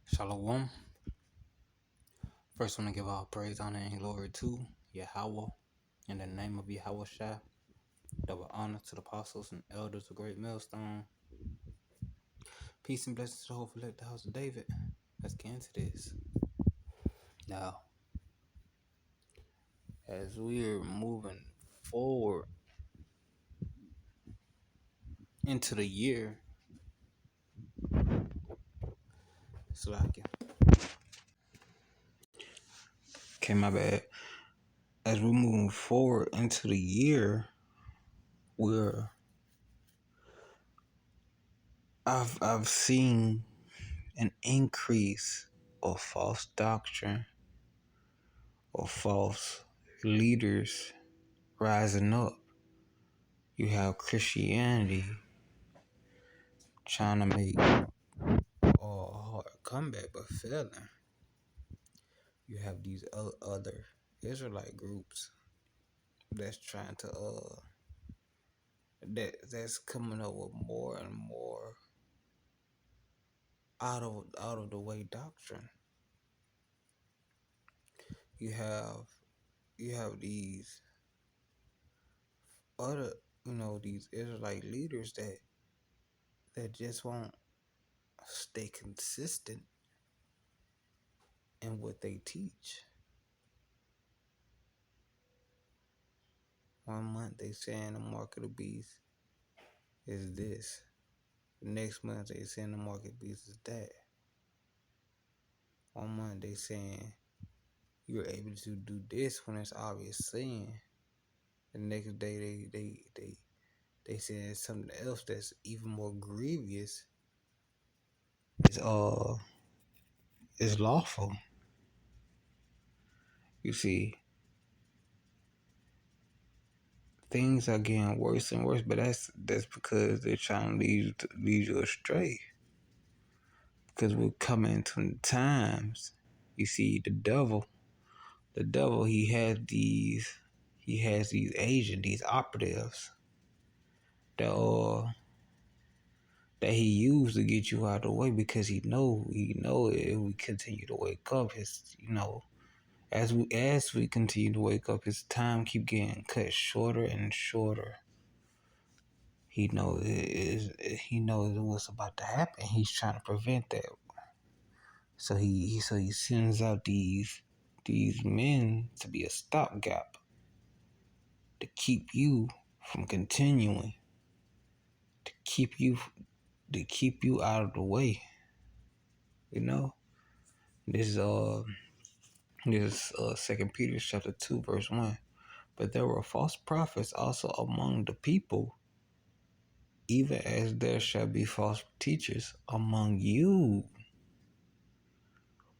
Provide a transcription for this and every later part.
Shalom. First, I want to give all praise, honor, and glory to Yahweh. In the name of Yahweh Shai, double honor to the apostles and elders of Great Millstone. Peace and blessings to the whole elect the house of David. Let's get into this. Now, as we're moving forward into the year, Slovakia. Okay, my bad. As we're moving forward into the year, we're I've seen an increase of false doctrine or false leaders rising up. You have Christianity trying to make a hard comeback but failing. You have these other Israelite groups that's trying to that's coming up with more and more out of the way doctrine. You have these other these Israelite leaders that just won't stay consistent in what they teach. One month they saying the mark of the beast is this. The next month they saying the market beast is that. One month they saying you're able to do this when it's obvious sin. The next day they saying something else that's even more grievous is is lawful. You see, things are getting worse and worse, but that's because they're trying to lead you astray. Because we're coming to times. You see, the devil, he has these agents, these operatives that that he used to get you out of the way, because he know if we continue to wake up, as we continue to wake up, his time keep getting cut shorter and shorter. He knows what's about to happen. He's trying to prevent that. So he sends out these men to be a stopgap to keep you from continuing, to keep you out of the way. This is 2 Peter chapter 2 verse 1. But there were false prophets also among the people, even as there shall be false teachers among you,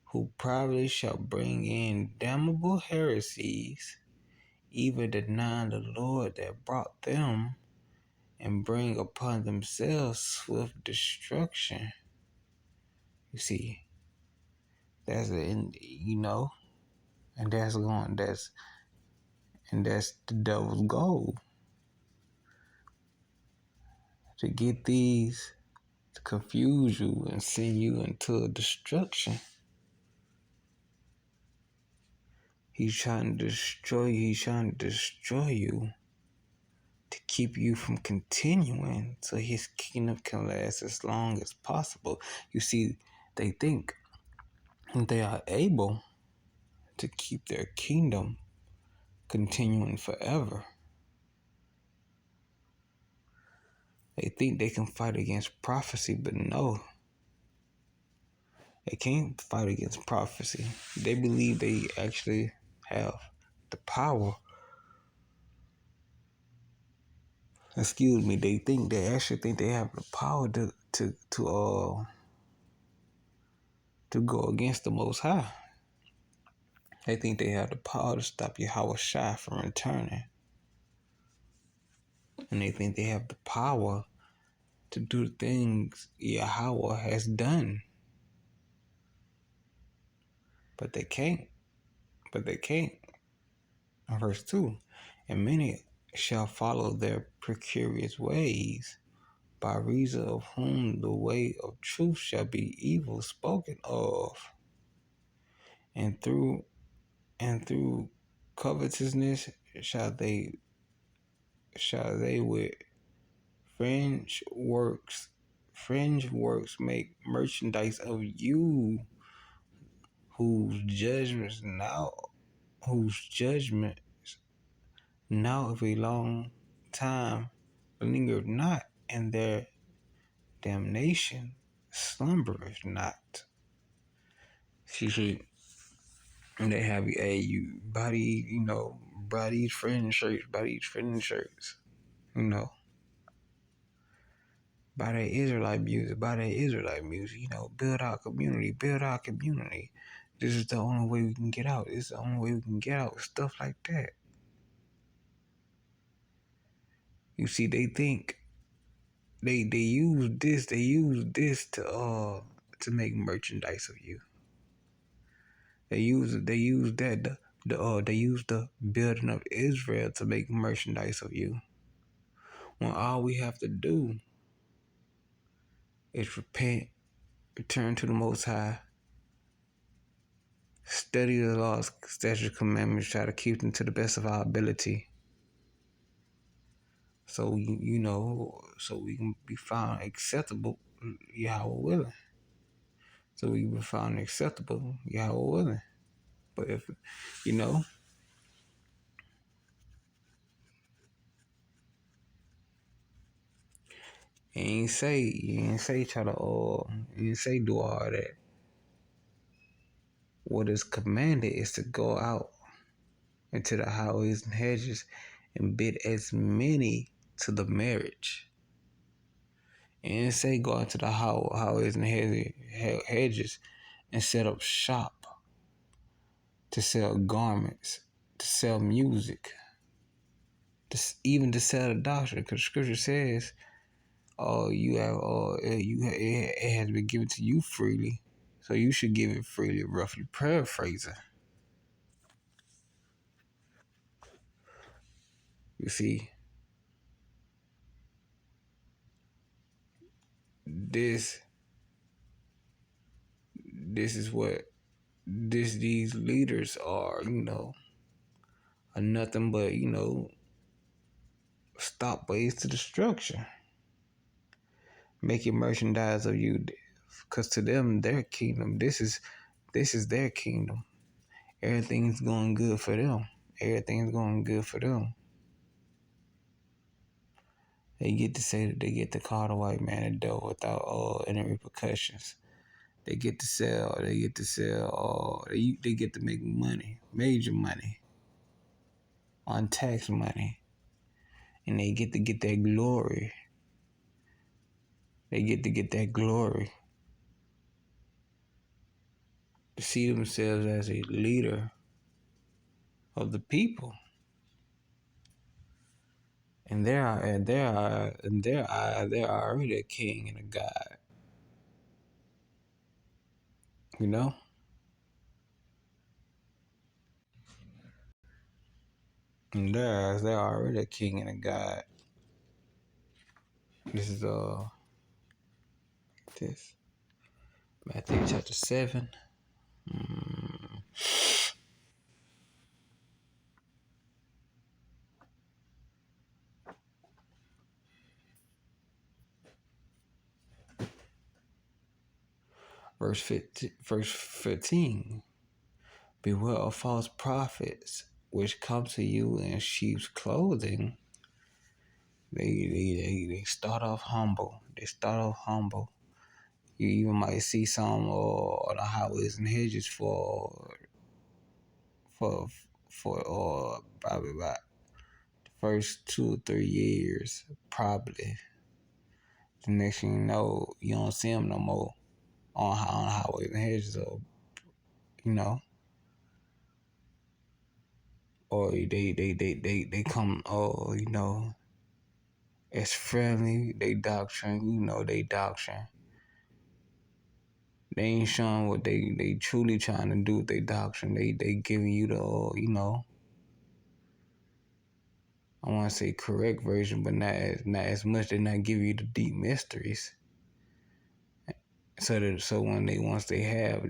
who privately shall bring in damnable heresies, even denying the Lord that brought them, and bring upon themselves swift destruction. You see, that's and that's the devil's goal, to get these to confuse you and send you into destruction. He's trying to destroy you. He's trying to destroy you to keep you from continuing so his kingdom can last as long as possible. You see, they think they are able to keep their kingdom continuing forever. They think they can fight against prophecy, but no. They can't fight against prophecy. They believe they actually have the power. They actually think they have the power to go against the Most High. They think they have the power to stop Yahweh Shai from returning. And they think they have the power to do the things Yahweh has done. But they can't. Verse 2. And many shall follow their precarious ways, by reason of whom the way of truth shall be evil spoken of, and through covetousness shall they with fringe works make merchandise of you, whose judgments now of a long time linger not, and their damnation slumbereth not. See, they have you body, buy these friend shirts, you know, buy that Israelite music, build our community. This is the only way we can get out. This is the only way we can get out. Stuff like that. You see, they think they use this to make merchandise of you. They use the building of Israel to make merchandise of you. When all we have to do is repent, return to the Most High, study the laws, statutes, commandments, try to keep them to the best of our ability. So so we can be found acceptable, Yahweh willing. So we can be found acceptable, Yahweh willing. But if you ain't say try to you ain't say do all that. What is commanded is to go out into the highways and hedges and bid as many to the marriage. And say go out to the highways and hedges and set up shop to sell garments, to sell music, even to sell the doctrine. Because Scripture says, it has been given to you freely, so you should give it freely. Roughly paraphrasing. You see, this is what these leaders are nothing but stopways to destruction, making merchandise of you, because to them their kingdom, this is their kingdom. Everything's going good for them. They get to say that they get to call the white man a devil without any repercussions. They get to sell. They get to make money, major money, on tax money, and they get to get that glory. They get to get that glory to see themselves as a leader of the people. And they're already a king and a god. You know? And they're already a king and a god. This is this Matthew chapter 7. Verse 15. Beware of false prophets, which come to you in sheep's clothing. They start off humble. You even might see some on the highways and hedges for probably about the first 2 or 3 years, probably. The next thing you know, you don't see them no more on highways and hedges, or they come, as friendly. They doctrine. They ain't showing what they truly trying to do with their doctrine. They giving you the I want to say correct version, but not as much. They're not giving you the deep mysteries. So when they once they have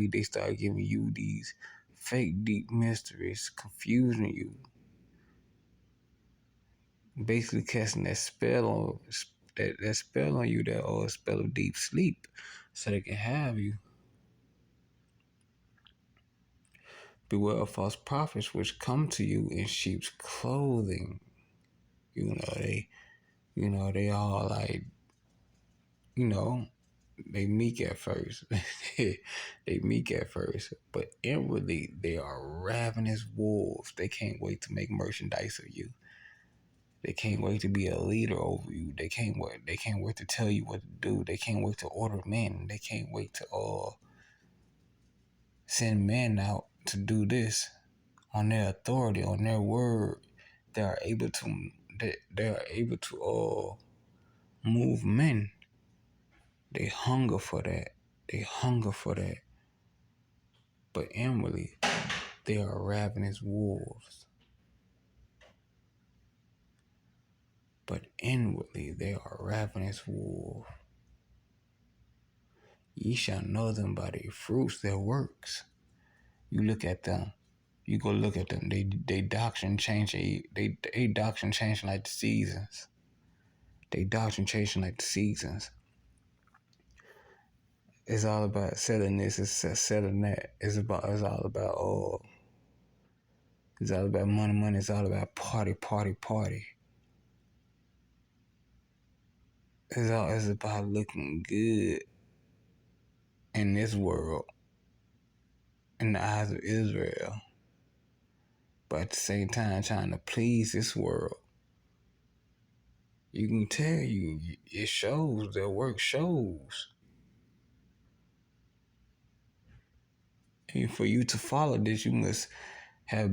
you, they start giving you these fake deep mysteries, confusing you, basically casting that spell on you, that old spell of deep sleep, so they can have you. Beware of false prophets which come to you in sheep's clothing. You know they all like, you know, they meek at first. They meek at first, but inwardly they are ravenous wolves. They can't wait to make merchandise of you. They can't wait to be a leader over you. They can't wait. They can't wait to tell you what to do. They can't wait to order men. They can't wait to send men out to do this on their authority, on their word. They are able to. They are able to move men. They hunger for that. They hunger for that. But inwardly, they are ravenous wolves. But inwardly, they are ravenous wolves. Ye shall know them by their fruits, their works. You look at them. You go look at them. They doctrine change. They doctrine changing like the seasons. They doctrine changing like the seasons. It's all about selling this. It's selling that. It's all about It's all about money, money. It's all about party, party, party. It's about looking good in this world, in the eyes of Israel, but at the same time trying to please this world. You can tell it shows, their work shows. And for you to follow this, you must have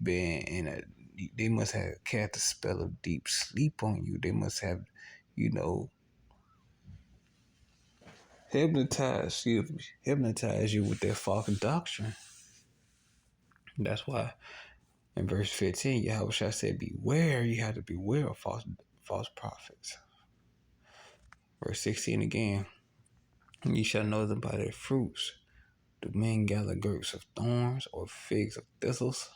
been they must have cast a spell of deep sleep on you. They must have, you know, hypnotize you with their false doctrine. That's why in verse 15, Yahweh said, beware, you have to beware of false prophets. Verse 16 again, ye shall know them by their fruits. Do men gather grapes of thorns or figs of thistles?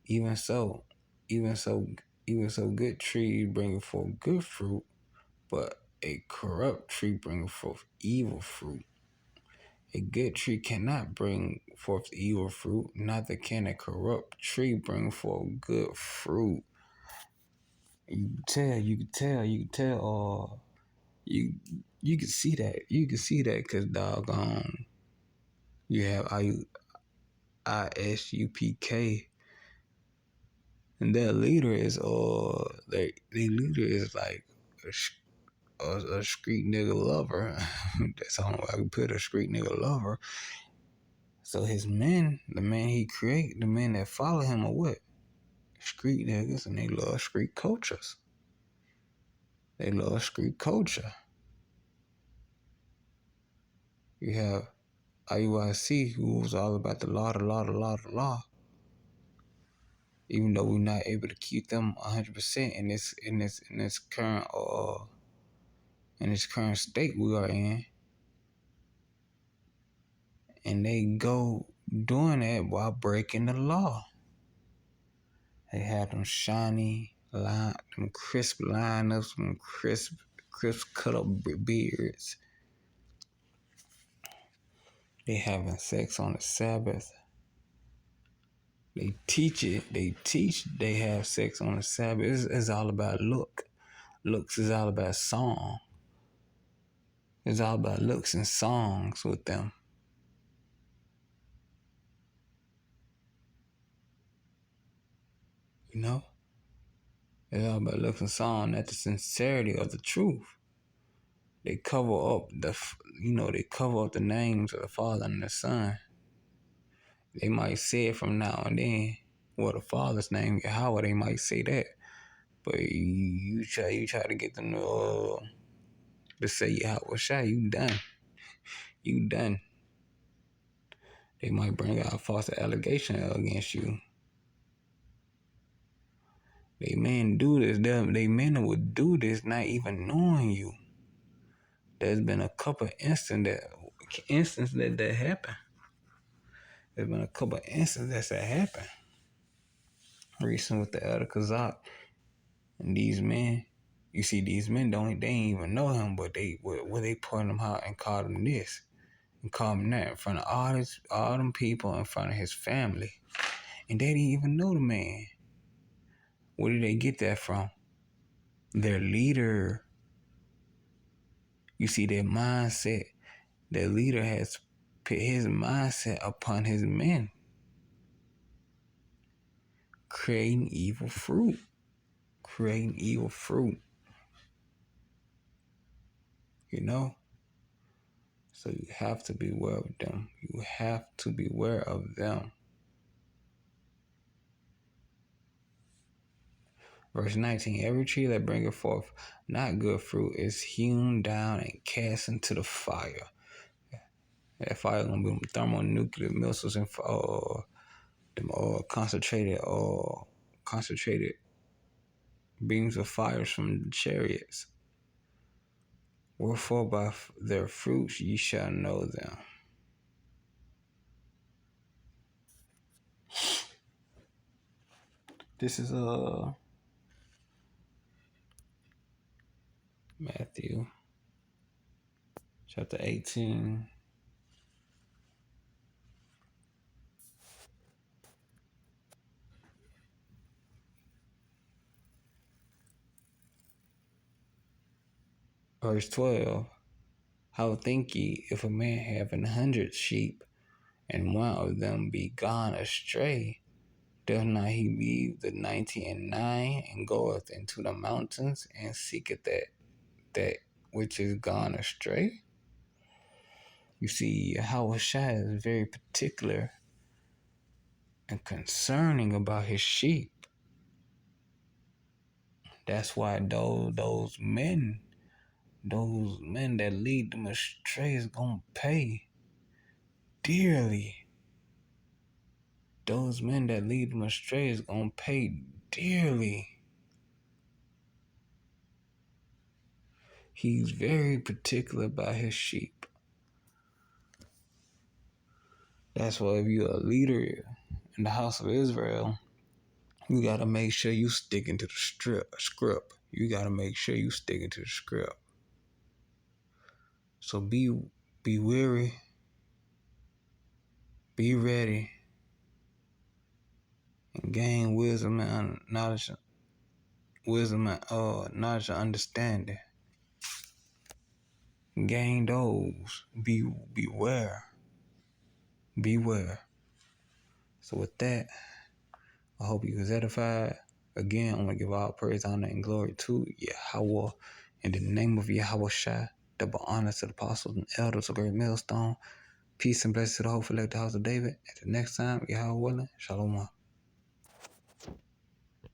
Even so, even so, even so, good tree bringeth forth good fruit, but a corrupt tree bringeth forth evil fruit. A good tree cannot bring forth evil fruit, neither can a corrupt tree bring forth good fruit. You can tell, you can see that. You can see that because doggone, you have ISUPK, and their leader is their leader is like a street nigga lover. That's the only way I can put a street nigga lover. So his men, the men he create, the men that follow him are what? Street niggas, and they love street cultures. They love street culture. You have IUIC, who was all about the law, the law, the law, the law. Even though we're not able to keep them 100% in this current state we are in, and they go doing that while breaking the law. They have them shiny them crisp lineups, them crisp cut up beards. They having sex on the Sabbath. They teach it. They have sex on the Sabbath. It's all about looks. Is all about song. It's all about looks and songs with them. You know, it's all about looks and song, not the sincerity of the truth. They cover up they cover up the names of the Father and the Son. They might say it from now and then. Well, the Father's name, Yahweh, they might say that. But you try to get them to say Yahweh Shai, you done. You done. They might bring out a false allegation against you. They men do this. They men would do this not even knowing you. There's been a couple instances that happen. There's been a couple instances that happen. Recent with the Elder Kazak and these men. You see, these men they ain't even know him, but they point him out and called him this and called him that in front of all them people, in front of his family, and they didn't even know the man. Where did they get that from? Their leader. You see, their mindset. Their leader has put his mindset upon his men, creating evil fruit. Creating evil fruit. You know? So you have to beware of them. You have to beware of them. Verse 19, every tree that bringeth forth not good fruit is hewn down and cast into the fire. That fire is going to be thermonuclear missiles and them concentrated beams of fires from the chariots. Wherefore by their fruits ye shall know them. This is Matthew chapter 18. Verse 12. How think ye, if a man have 100 sheep, and one of them be gone astray, doth not he leave the 99 and goeth into the mountains and seeketh that which is gone astray? You see, Yahushua is very particular and concerning about his sheep. That's why those men that lead them astray is gonna pay dearly. Those men that lead them astray is gonna pay dearly. He's very particular about his sheep. That's why if you're a leader in the house of Israel, you gotta make sure you sticking to the script. You gotta make sure you sticking to the script. So be wary, be ready, and gain wisdom and knowledge, knowledge and understanding. Gain those. Beware. Beware. So with that, I hope you was edified. Again, I want to give all praise, honor, and glory to Yahweh. In the name of Yahweh Shai, double honor to the apostles and elders of Great Millstone. Peace and blessings to the whole elect house of David. Until next time, Yahweh willing, Shalom.